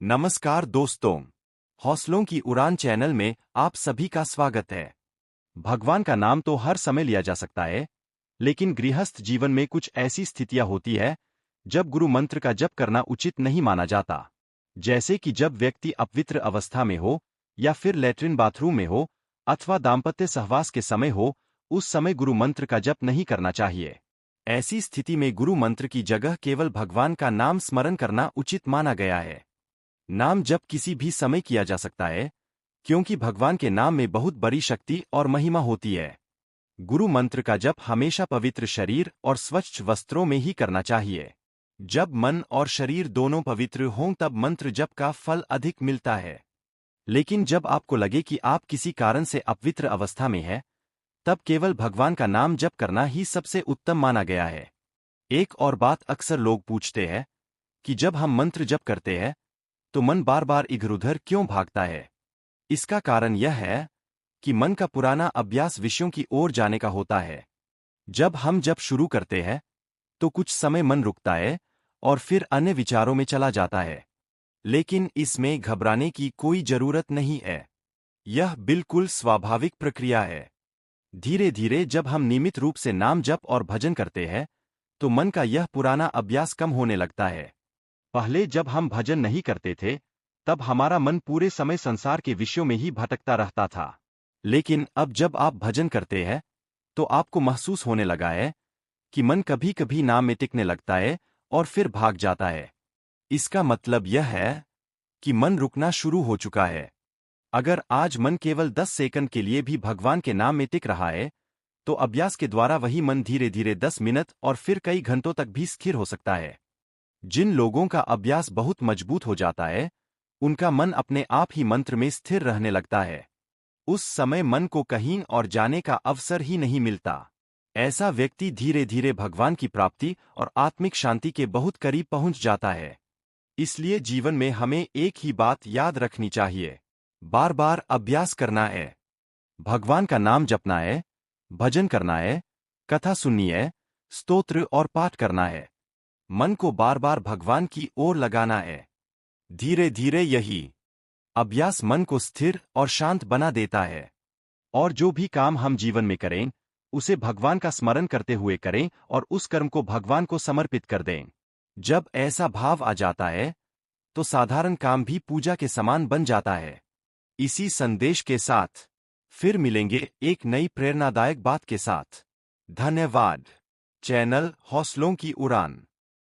नमस्कार दोस्तों। हौसलों की उड़ान चैनल में आप सभी का स्वागत है। भगवान का नाम तो हर समय लिया जा सकता है, लेकिन गृहस्थ जीवन में कुछ ऐसी स्थितियां होती है जब गुरु मंत्र का जप करना उचित नहीं माना जाता। जैसे कि जब व्यक्ति अपवित्र अवस्था में हो, या फिर लैट्रिन बाथरूम में हो, अथवा दाम्पत्य सहवास के समय हो, उस समय गुरु मंत्र का जप नहीं करना चाहिए। ऐसी स्थिति में गुरु मंत्र की जगह केवल भगवान का नाम स्मरण करना उचित माना गया है। नाम जप किसी भी समय किया जा सकता है, क्योंकि भगवान के नाम में बहुत बड़ी शक्ति और महिमा होती है। गुरु मंत्र का जप हमेशा पवित्र शरीर और स्वच्छ वस्त्रों में ही करना चाहिए। जब मन और शरीर दोनों पवित्र हों तब मंत्र जप का फल अधिक मिलता है। लेकिन जब आपको लगे कि आप किसी कारण से अपवित्र अवस्था में हैं, तब केवल भगवान का नाम जप करना ही सबसे उत्तम माना गया है। एक और बात अक्सर लोग पूछते हैं कि जब हम मंत्र जप करते हैं तो मन बार बार इधर-उधर क्यों भागता है। इसका कारण यह है कि मन का पुराना अभ्यास विषयों की ओर जाने का होता है। जब हम जप शुरू करते हैं तो कुछ समय मन रुकता है और फिर अन्य विचारों में चला जाता है। लेकिन इसमें घबराने की कोई जरूरत नहीं है। यह बिल्कुल स्वाभाविक प्रक्रिया है। धीरे धीरे जब हम नियमित रूप से नाम जप और भजन करते हैं तो मन का यह पुराना अभ्यास कम होने लगता है। पहले जब हम भजन नहीं करते थे, तब हमारा मन पूरे समय संसार के विषयों में ही भटकता रहता था। लेकिन अब जब आप भजन करते हैं, तो आपको महसूस होने लगा है कि मन कभी कभी नाम में टिकने लगता है और फिर भाग जाता है। इसका मतलब यह है कि मन रुकना शुरू हो चुका है। अगर आज मन केवल 10 सेकंड के लिए भी भगवान के नाम में टिक रहा है, तो अभ्यास के द्वारा वही मन धीरे धीरे 10 मिनट और फिर कई घंटों तक भी स्थिर हो सकता है। जिन लोगों का अभ्यास बहुत मजबूत हो जाता है, उनका मन अपने आप ही मंत्र में स्थिर रहने लगता है। उस समय मन को कहीं और जाने का अवसर ही नहीं मिलता। ऐसा व्यक्ति धीरे धीरे भगवान की प्राप्ति और आत्मिक शांति के बहुत करीब पहुंच जाता है। इसलिए जीवन में हमें एक ही बात याद रखनी चाहिए। बार बार अभ्यास करना है। भगवान का नाम जपना है, भजन करना है, कथा सुननी है, स्तोत्र और पाठ करना है। मन को बार बार भगवान की ओर लगाना है। धीरे धीरे यही अभ्यास मन को स्थिर और शांत बना देता है। और जो भी काम हम जीवन में करें, उसे भगवान का स्मरण करते हुए करें और उस कर्म को भगवान को समर्पित कर दें। जब ऐसा भाव आ जाता है, तो साधारण काम भी पूजा के समान बन जाता है। इसी संदेश के साथ फिर मिलेंगे एक नई प्रेरणादायक बात के साथ। धन्यवाद। चैनल हौसलों की उड़ान।